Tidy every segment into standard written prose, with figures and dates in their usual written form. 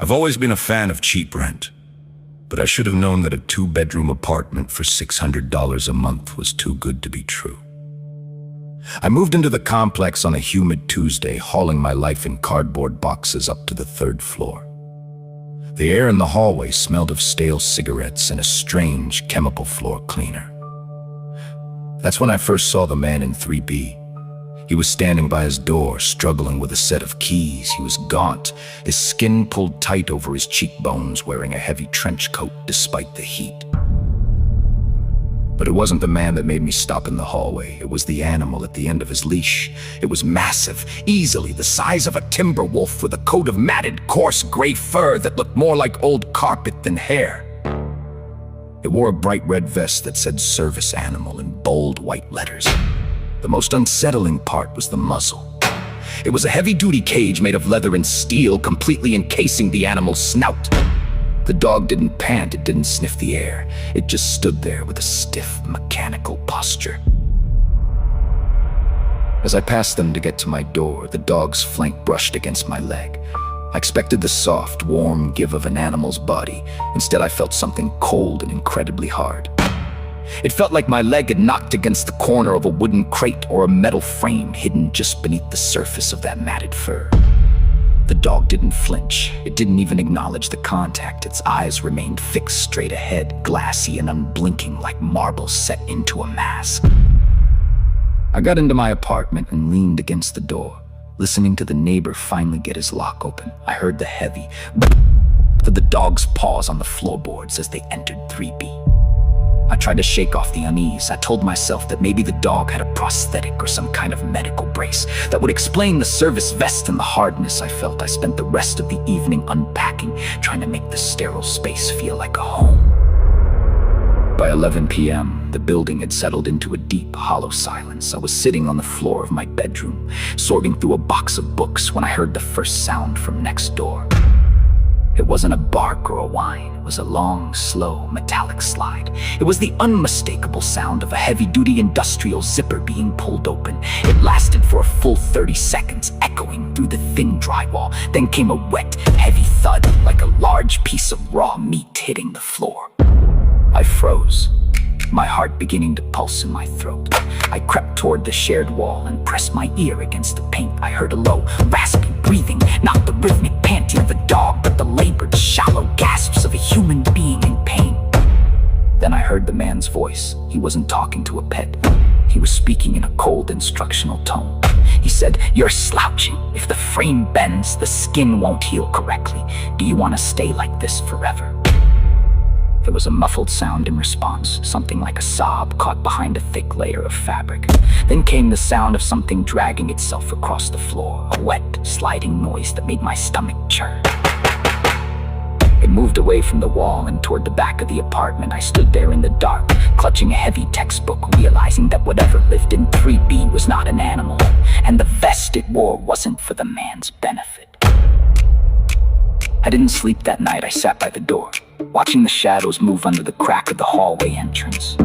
I've always been a fan of cheap rent, but I should have known that a 2-bedroom apartment for $600 a month was too good to be true. I moved into the complex on a humid Tuesday, hauling my life in cardboard boxes up to the 3rd floor. The air in the hallway smelled of stale cigarettes and a strange chemical floor cleaner. That's when I first saw the man in 3B. He was standing by his door, struggling with a set of keys. He was gaunt, his skin pulled tight over his cheekbones, wearing a heavy trench coat despite the heat. But it wasn't the man that made me stop in the hallway. It was the animal at the end of his leash. It was massive, easily the size of a timber wolf, with a coat of matted, coarse gray fur that looked more like old carpet than hair. It wore a bright red vest that said "Service Animal" in bold white letters. The most unsettling part was the muzzle. It was a heavy-duty cage made of leather and steel, completely encasing the animal's snout. The dog didn't pant, it didn't sniff the air. It just stood there with a stiff, mechanical posture. As I passed them to get to my door, the dog's flank brushed against my leg. I expected the soft, warm give of an animal's body. Instead, I felt something cold and incredibly hard. It felt like my leg had knocked against the corner of a wooden crate or a metal frame hidden just beneath the surface of that matted fur. The dog didn't flinch. It didn't even acknowledge the contact. Its eyes remained fixed straight ahead, glassy and unblinking like marble set into a mask. I got into my apartment and leaned against the door, listening to the neighbor finally get his lock open. I heard the heavy of the dog's paws on the floorboards as they entered 3B. I tried to shake off the unease. I told myself that maybe the dog had a prosthetic or some kind of medical brace that would explain the service vest and the hardness I felt. I spent the rest of the evening unpacking, trying to make the sterile space feel like a home. By 11 p.m., the building had settled into a deep, hollow silence. I was sitting on the floor of my bedroom, sorting through a box of books, when I heard the first sound from next door. It wasn't a bark or a whine. It was a long, slow, metallic slide. It was the unmistakable sound of a heavy-duty industrial zipper being pulled open. It lasted for a full 30 seconds, echoing through the thin drywall. Then came a wet, heavy thud, like a large piece of raw meat hitting the floor. I froze, my heart beginning to pulse in my throat. I crept toward the shared wall and pressed my ear against the paint. I heard a low, raspy breathing, not the rhythmic panting of a dog, but the labored, shallow gasps of a human being in pain. Then I heard the man's voice. He wasn't talking to a pet. He was speaking in a cold, instructional tone. He said, "You're slouching. If the frame bends, the skin won't heal correctly. Do you want to stay like this forever?" There was a muffled sound in response, something like a sob caught behind a thick layer of fabric. Then came the sound of something dragging itself across the floor, a wet, sliding noise that made my stomach churn. It moved away from the wall and toward the back of the apartment. I stood there in the dark, clutching a heavy textbook, realizing that whatever lived in 3B was not an animal, and the vest it wore wasn't for the man's benefit. I didn't sleep that night. I sat by the door, watching the shadows move under the crack of the hallway entrance.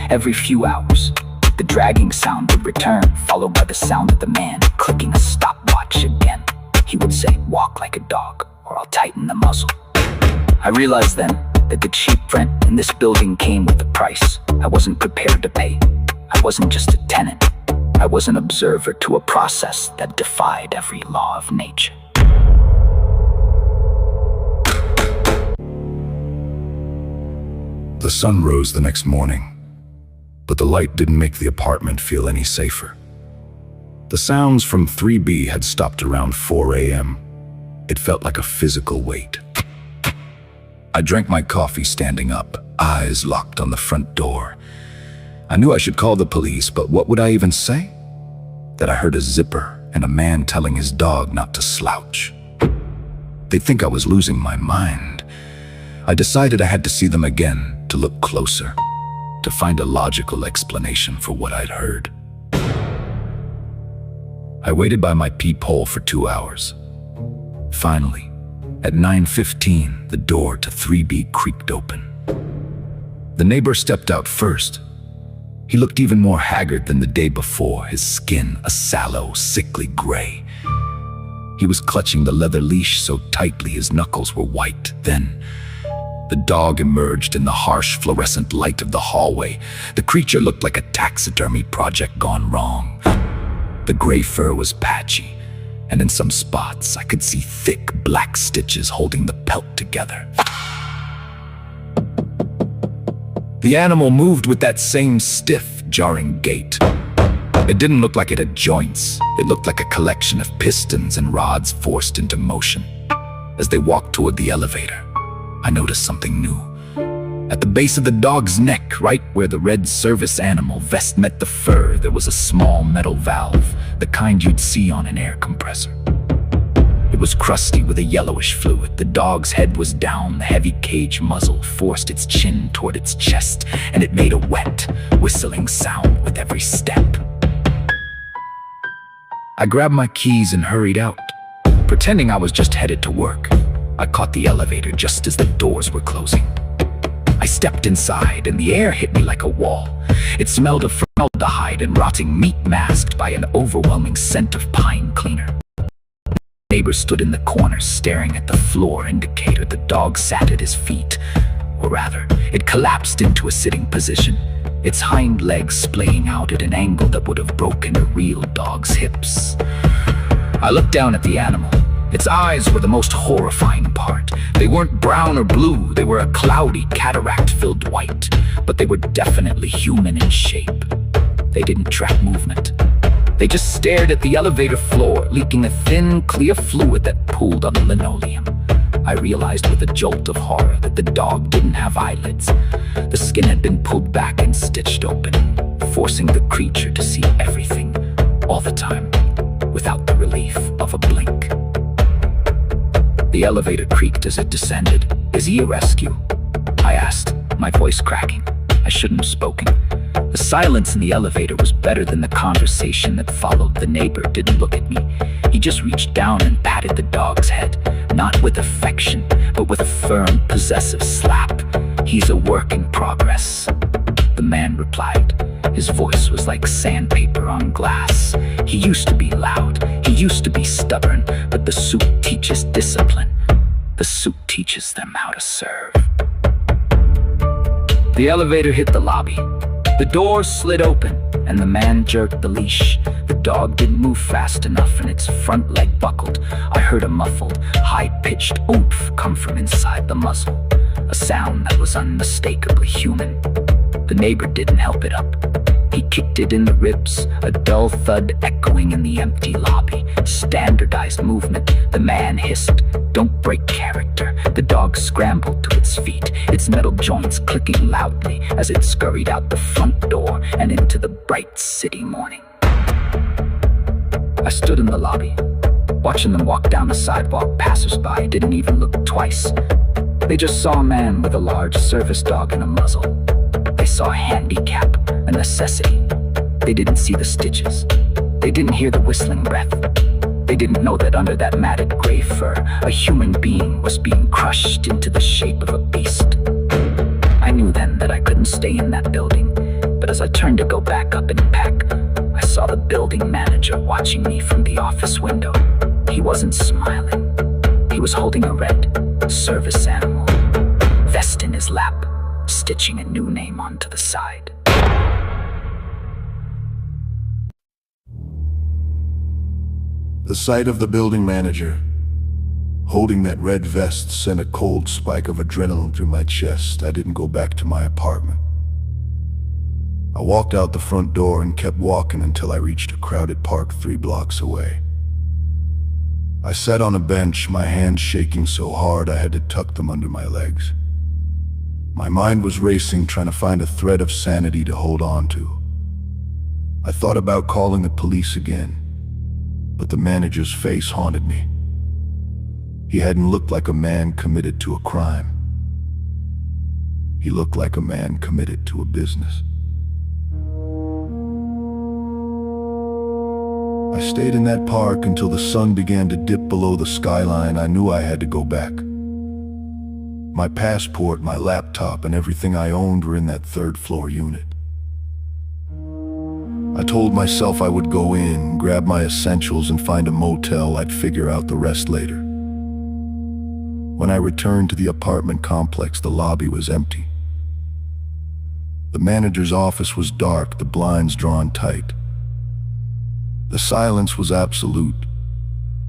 Every few hours, the dragging sound would return, followed by the sound of the man clicking a stopwatch again. He would say, "Walk like a dog, or I'll tighten the muzzle." I realized then that the cheap rent in this building came with a price I wasn't prepared to pay. I wasn't just a tenant. I was an observer to a process that defied every law of nature. The sun rose the next morning, but the light didn't make the apartment feel any safer. The sounds from 3B had stopped around 4 a.m. It felt like a physical weight. I drank my coffee standing up, eyes locked on the front door. I knew I should call the police, but what would I even say? That I heard a zipper and a man telling his dog not to slouch. They'd think I was losing my mind. I decided I had to see them again, to look closer, to find a logical explanation for what I'd heard. I waited by my peephole for 2 hours. Finally, at 9:15, the door to 3B creaked open. The neighbor stepped out first. He looked even more haggard than the day before, his skin a sallow, sickly gray. He was clutching the leather leash so tightly his knuckles were white. Then, the dog emerged in the harsh fluorescent light of the hallway. The creature looked like a taxidermy project gone wrong. The gray fur was patchy, and in some spots I could see thick black stitches holding the pelt together. The animal moved with that same stiff, jarring gait. It didn't look like it had joints. It looked like a collection of pistons and rods forced into motion. As they walked toward the elevator, I noticed something new. At the base of the dog's neck, right where the red service animal vest met the fur, there was a small metal valve, the kind you'd see on an air compressor. It was crusty with a yellowish fluid. The dog's head was down, the heavy cage muzzle forced its chin toward its chest, and it made a wet, whistling sound with every step. I grabbed my keys and hurried out, pretending I was just headed to work. I caught the elevator just as the doors were closing. I stepped inside, and the air hit me like a wall. It smelled of formaldehyde and rotting meat masked by an overwhelming scent of pine cleaner. The neighbor stood in the corner staring at the floor indicator. The dog sat at his feet, or rather, it collapsed into a sitting position, its hind legs splaying out at an angle that would have broken a real dog's hips. I looked down at the animal. Its eyes were the most horrifying part. They weren't brown or blue, they were a cloudy, cataract-filled white, but they were definitely human in shape. They didn't track movement. They just stared at the elevator floor, leaking a thin, clear fluid that pooled on the linoleum. I realized with a jolt of horror that the dog didn't have eyelids. The skin had been pulled back and stitched open, forcing the creature to see everything, all the time, without the relief of a blink. The elevator creaked as it descended. "Is he a rescue?" I asked, my voice cracking. I shouldn't have spoken. The silence in the elevator was better than the conversation that followed. The neighbor didn't look at me. He just reached down and patted the dog's head, not with affection, but with a firm, possessive slap. "He's a work in progress," the man replied. His voice was like sandpaper on glass. "He used to be loud, he used to be stubborn, but the suit teaches discipline. The suit teaches them how to serve." The elevator hit the lobby. The door slid open, and the man jerked the leash. The dog didn't move fast enough, and its front leg buckled. I heard a muffled, high-pitched oomph come from inside the muzzle, a sound that was unmistakably human. The neighbor didn't help it up. He kicked it in the ribs, a dull thud echoing in the empty lobby. Standardized movement. The man hissed, "Don't break character." The dog scrambled to its feet, its metal joints clicking loudly as it scurried out the front door and into the bright city morning. I stood in the lobby, watching them walk down the sidewalk. Passers-by didn't even look twice. They just saw a man with a large service dog and a muzzle. They saw a handicap, a necessity. They didn't see the stitches. They didn't hear the whistling breath. They didn't know that under that matted gray fur, a human being was being crushed into the shape of a beast. I knew then that I couldn't stay in that building, but as I turned to go back up and pack, I saw the building manager watching me from the office window. He wasn't smiling. He was holding a red service animal, vest in his lap, stitching a new name onto the side. The sight of the building manager holding that red vest sent a cold spike of adrenaline through my chest. I didn't go back to my apartment. I walked out the front door and kept walking until I reached a crowded park 3 blocks away. I sat on a bench, my hands shaking so hard I had to tuck them under my legs. My mind was racing, trying to find a thread of sanity to hold on to. I thought about calling the police again, but the manager's face haunted me. He hadn't looked like a man committed to a crime. He looked like a man committed to a business. I stayed in that park until the sun began to dip below the skyline. I knew I had to go back. My passport, my laptop, and everything I owned were in that 3rd floor unit. I told myself I would go in, grab my essentials, and find a motel. I'd figure out the rest later. When I returned to the apartment complex, the lobby was empty. The manager's office was dark, the blinds drawn tight. The silence was absolute,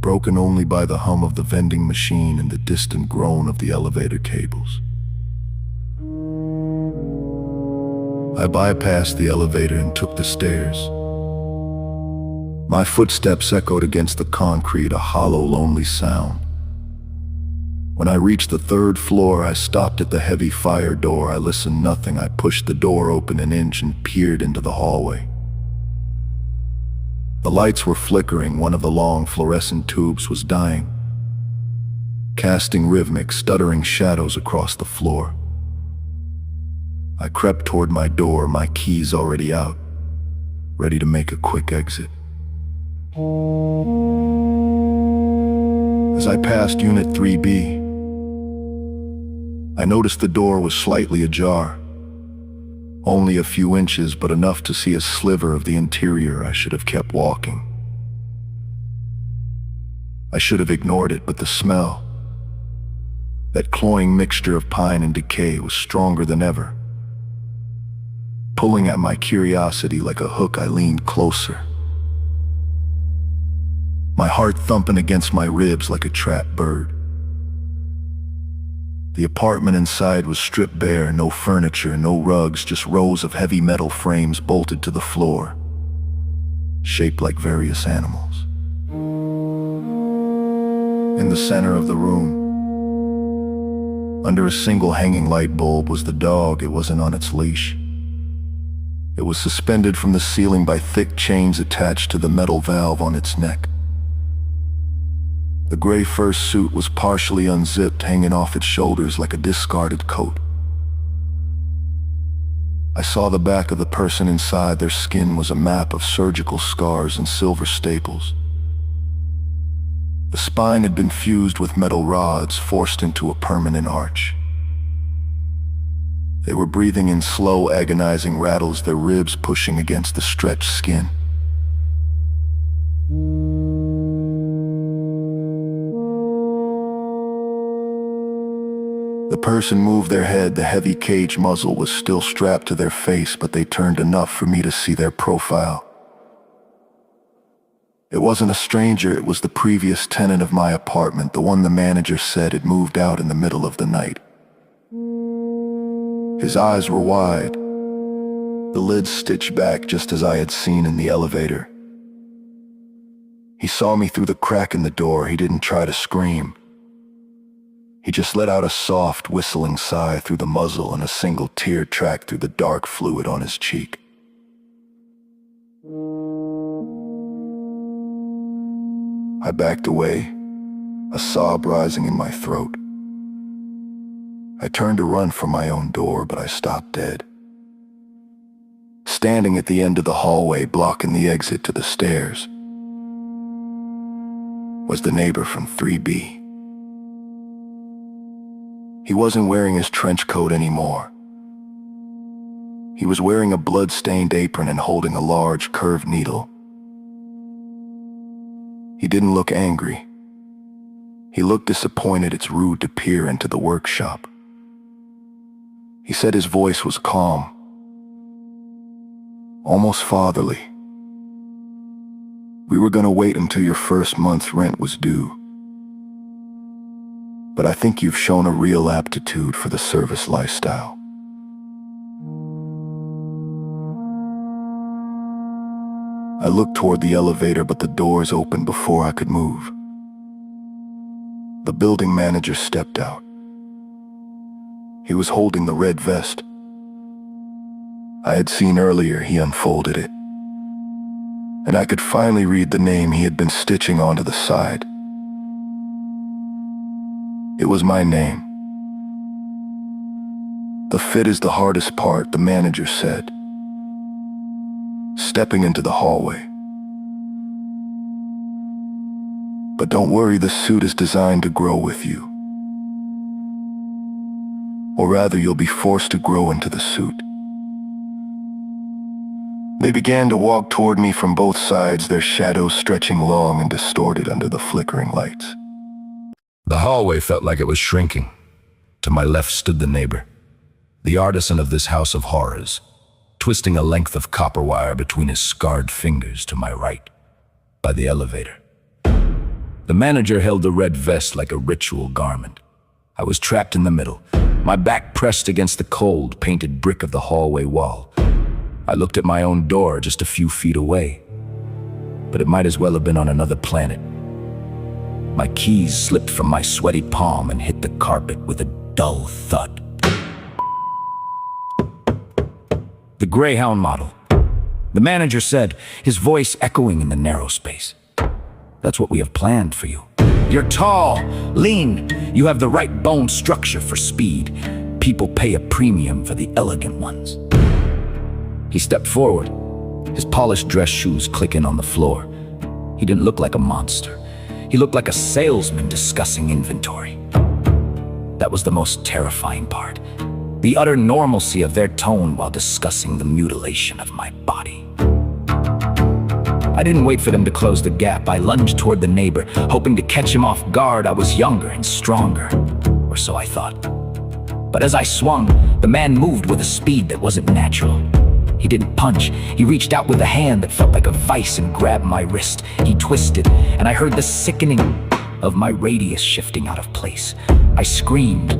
broken only by the hum of the vending machine and the distant groan of the elevator cables. I bypassed the elevator and took the stairs. My footsteps echoed against the concrete, a hollow, lonely sound. When I reached the third floor, I stopped at the heavy fire door. I listened, nothing. I pushed the door open an inch and peered into the hallway. The lights were flickering. One of the long fluorescent tubes was dying, casting rhythmic, stuttering shadows across the floor. I crept toward my door, my keys already out, ready to make a quick exit. As I passed Unit 3B, I noticed the door was slightly ajar. Only a few inches, but enough to see a sliver of the interior. I should have kept walking. I should have ignored it, but the smell, that cloying mixture of pine and decay, was stronger than ever. Pulling at my curiosity like a hook, I leaned closer, my heart thumping against my ribs like a trapped bird. The apartment inside was stripped bare, no furniture, no rugs, just rows of heavy metal frames bolted to the floor, shaped like various animals. In the center of the room, under a single hanging light bulb, was the dog. It wasn't on its leash. It was suspended from the ceiling by thick chains attached to the metal valve on its neck. The gray fur suit was partially unzipped, hanging off its shoulders like a discarded coat. I saw the back of the person inside. Their skin was a map of surgical scars and silver staples. The spine had been fused with metal rods, forced into a permanent arch. They were breathing in slow, agonizing rattles, their ribs pushing against the stretched skin. The person moved their head. The heavy cage muzzle was still strapped to their face, but they turned enough for me to see their profile. It wasn't a stranger. It was the previous tenant of my apartment, the one the manager said had moved out in the middle of the night. His eyes were wide, the lids stitched back just as I had seen in the elevator. He saw me through the crack in the door. He didn't try to scream. He just let out a soft, whistling sigh through the muzzle, and a single tear tracked through the dark fluid on his cheek. I backed away, a sob rising in my throat. I turned to run for my own door, but I stopped dead. Standing at the end of the hallway, blocking the exit to the stairs, was the neighbor from 3B. He wasn't wearing his trench coat anymore. He was wearing a blood-stained apron and holding a large, curved needle. He didn't look angry. He looked disappointed. It's rude to peer into the workshop. He said his voice was calm, almost fatherly. "We were gonna wait until your first month's rent was due. But I think you've shown a real aptitude for the service lifestyle." I looked toward the elevator, but the doors opened before I could move. The building manager stepped out. He was holding the red vest I had seen earlier. He unfolded it, and I could finally read the name he had been stitching onto the side. It was my name. "The fit is the hardest part," the manager said, stepping into the hallway. "But don't worry, the suit is designed to grow with you. Or rather, you'll be forced to grow into the suit." They began to walk toward me from both sides, their shadows stretching long and distorted under the flickering lights. The hallway felt like it was shrinking. To my left stood the neighbor, the artisan of this house of horrors, twisting a length of copper wire between his scarred fingers. To my right, by the elevator, the manager held the red vest like a ritual garment. I was trapped in the middle, my back pressed against the cold, painted brick of the hallway wall. I looked at my own door just a few feet away, but it might as well have been on another planet. My keys slipped from my sweaty palm and hit the carpet with a dull thud. The Greyhound model, the manager said, his voice echoing in the narrow space. That's what we have planned for you. You're tall, lean, you have the right bone structure for speed. People pay a premium for the elegant ones. He stepped forward, his polished dress shoes clicking on the floor. He didn't look like a monster. He looked like a salesman discussing inventory. That was the most terrifying part. The utter normalcy of their tone while discussing the mutilation of my body. I didn't wait for them to close the gap. I lunged toward the neighbor, hoping to catch him off guard. I was younger and stronger, or so I thought. But as I swung, the man moved with a speed that wasn't natural. He didn't punch. He reached out with a hand that felt like a vice and grabbed my wrist. He twisted, and I heard the sickening of my radius shifting out of place. I screamed,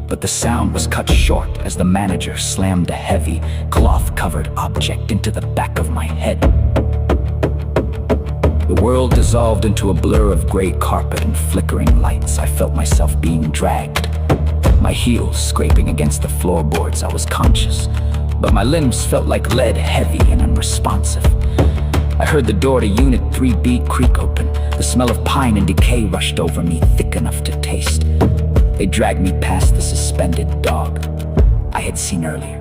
but the sound was cut short as the manager slammed a heavy, cloth-covered object into the back of my head. The world dissolved into a blur of gray carpet and flickering lights. I felt myself being dragged, my heels scraping against the floorboards. I was conscious, but my limbs felt like lead, heavy and unresponsive. I heard the door to Unit 3B creak open. The smell of pine and decay rushed over me, thick enough to taste. They dragged me past the suspended dog I had seen earlier.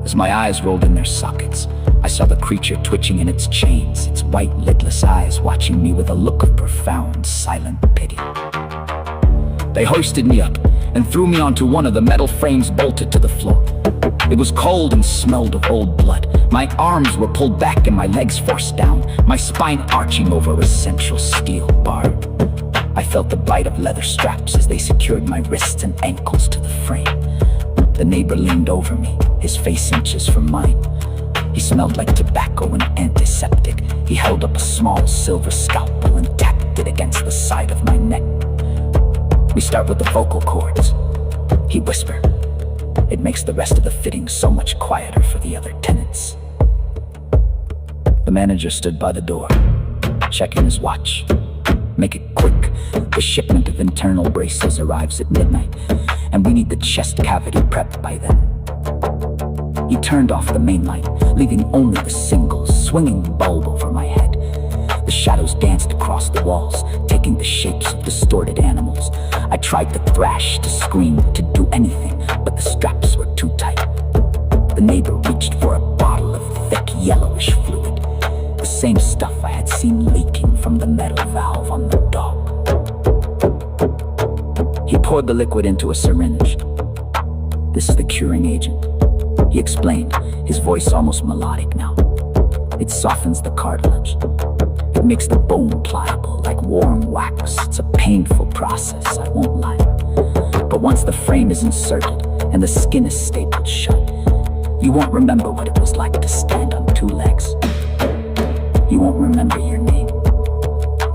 As my eyes rolled in their sockets, I saw the creature twitching in its chains, its white, lidless eyes watching me with a look of profound, silent pity. They hoisted me up and threw me onto one of the metal frames bolted to the floor. It was cold and smelled of old blood. My arms were pulled back and my legs forced down, my spine arching over a central steel bar. I felt the bite of leather straps as they secured my wrists and ankles to the frame. The neighbor leaned over me, his face inches from mine. He smelled like tobacco and antiseptic. He held up a small silver scalpel and tapped it against the side of my neck. We start with the vocal cords, he whispered. It makes the rest of the fitting so much quieter for the other tenants. The manager stood by the door, checking his watch. Make it quick. The shipment of internal braces arrives at midnight, and we need the chest cavity prepped by then. He turned off the main light, leaving only the single, swinging bulb over my head. The shadows danced across the walls, taking the shapes of distorted animals. I tried to thrash, to scream, to do anything, but the straps were too tight. The neighbor reached for a bottle of thick, yellowish fluid, the same stuff I had seen leaking from the metal valve on the dog. He poured the liquid into a syringe. This is the curing agent, he explained, his voice almost melodic now. It softens the cartilage. It makes the bone pliable like warm wax. It's a painful process, I won't lie. But once the frame is inserted and the skin is stapled shut, you won't remember what it was like to stand on two legs. You won't remember your name.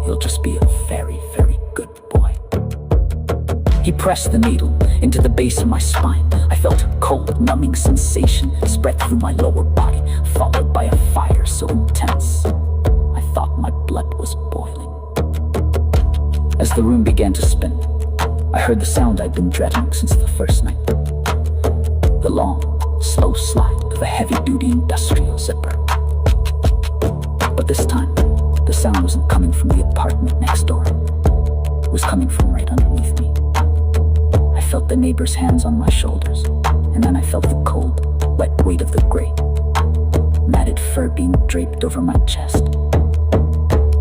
You'll just be a very, very good boy. He pressed the needle into the base of my spine. I felt a cold, numbing sensation spread through my lower body, followed by a fire so intense I thought my blood was boiling. As the room began to spin, I heard the sound I'd been dreading since the first night. The long, slow slide of a heavy-duty industrial zipper. But this time, the sound wasn't coming from the apartment next door. It was coming from right underneath me. I felt the neighbor's hands on my shoulders, and then I felt the cold, wet weight of the gray, matted fur being draped over my chest.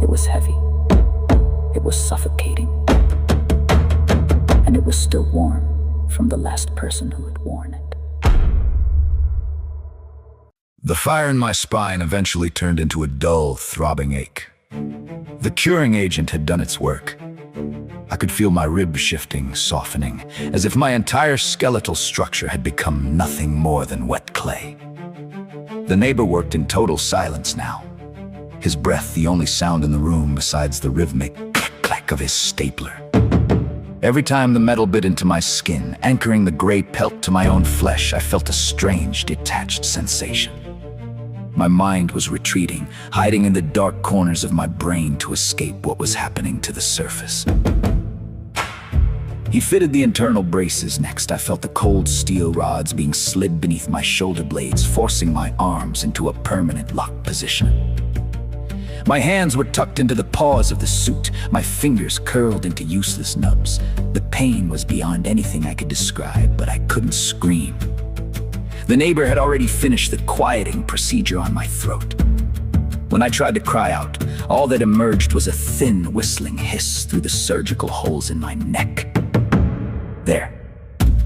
It was heavy. It was suffocating. And it was still warm from the last person who had worn it. The fire in my spine eventually turned into a dull, throbbing ache. The curing agent had done its work. I could feel my ribs shifting, softening, as if my entire skeletal structure had become nothing more than wet clay. The neighbor worked in total silence now, his breath the only sound in the room besides the rhythmic click of his stapler. Every time the metal bit into my skin, anchoring the gray pelt to my own flesh, I felt a strange, detached sensation. My mind was retreating, hiding in the dark corners of my brain to escape what was happening to the surface. He fitted the internal braces next. I felt the cold steel rods being slid beneath my shoulder blades, forcing my arms into a permanent lock position. My hands were tucked into the paws of the suit, my fingers curled into useless nubs. The pain was beyond anything I could describe, but I couldn't scream. The neighbor had already finished the quieting procedure on my throat. When I tried to cry out, all that emerged was a thin, whistling hiss through the surgical holes in my neck. "There,"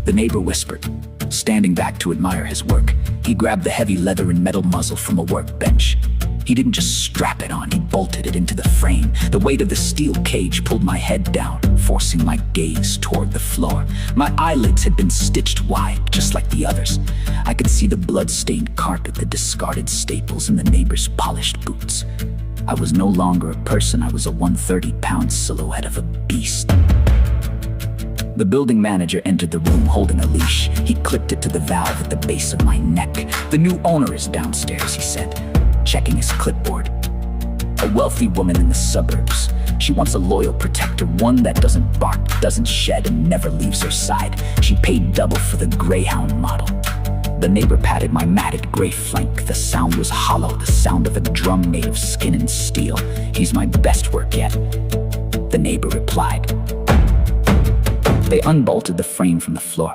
the neighbor whispered, standing back to admire his work. He grabbed the heavy leather and metal muzzle from a workbench. He didn't just strap it on, he bolted it into the frame. The weight of the steel cage pulled my head down, forcing my gaze toward the floor. My eyelids had been stitched wide, just like the others. I could see the blood-stained carpet, the discarded staples, and the neighbor's polished boots. I was no longer a person, I was a 130-pound silhouette of a beast. The building manager entered the room holding a leash. He clipped it to the valve at the base of my neck. "The new owner is downstairs," he said, checking his clipboard. "A wealthy woman in the suburbs. She wants a loyal protector, one that doesn't bark, doesn't shed, and never leaves her side. She paid double for the Greyhound model." The neighbor patted my matted gray flank. The sound was hollow, the sound of a drum made of skin and steel. "He's my best work yet," the neighbor replied. They unbolted the frame from the floor.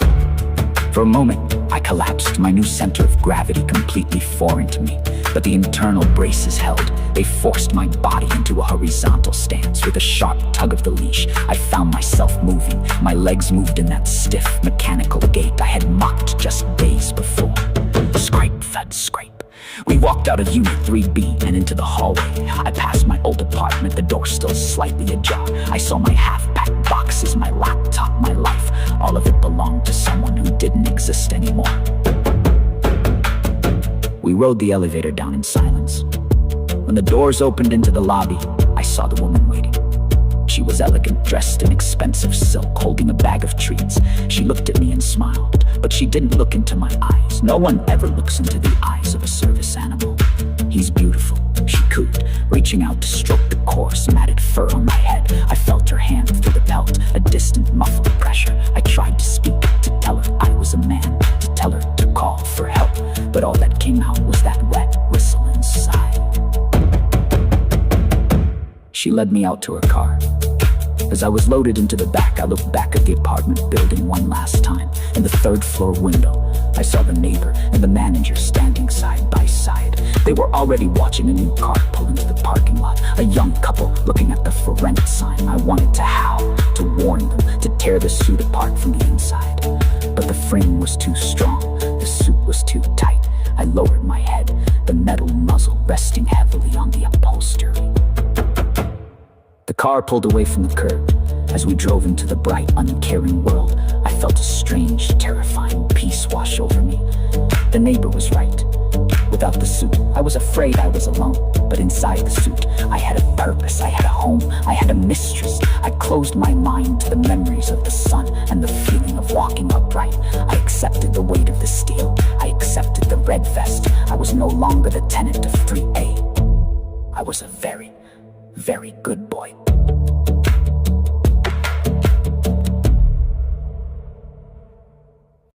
For a moment, I collapsed, my new center of gravity completely foreign to me. But the internal braces held. They forced my body into a horizontal stance. With a sharp tug of the leash, I found myself moving. My legs moved in that stiff, mechanical gait I had mocked just days before. Scrape, thud, scrape. We walked out of Unit 3B and into the hallway. I passed my old apartment, the door still slightly ajar. I saw my half-packed boxes, my laptop, my life. All of it belonged to someone who didn't exist anymore. We rode the elevator down in silence. When the doors opened into the lobby, I saw the woman waiting. She was elegant, dressed in expensive silk, holding a bag of treats. She looked at me and smiled, but she didn't look into my eyes. No one ever looks into the eyes of a service animal. "He's beautiful," she cooed, reaching out to stroke the coarse, matted fur on my head. I felt her hand through the pelt, a distant, muffled pressure. I tried to speak, to tell her I was a man, to tell her to call for help, but all that came out was that wet whistle inside. She led me out to her car. As I was loaded into the back, I looked back at the apartment building one last time. In the third-floor window, I saw the neighbor and the manager standing side by side. They were already watching a new car pull into the parking lot, a young couple looking at the for rent sign. I wanted to howl, to warn them, to tear the suit apart from the inside. But the frame was too strong, the suit was too tight. I lowered my head, the metal muzzle resting heavily on the upholstery. The car pulled away from the curb. As we drove into the bright, uncaring world, I felt a strange, terrifying peace wash over me. The neighbor was right. Without the suit, I was afraid I was alone. But inside the suit, I had a purpose, I had a home, I had a mistress. I closed my mind to the memories of the sun and the feeling of walking upright. I accepted the weight of the steel. I accepted the red vest. I was no longer the tenant of 3A. I was a very, very good boy.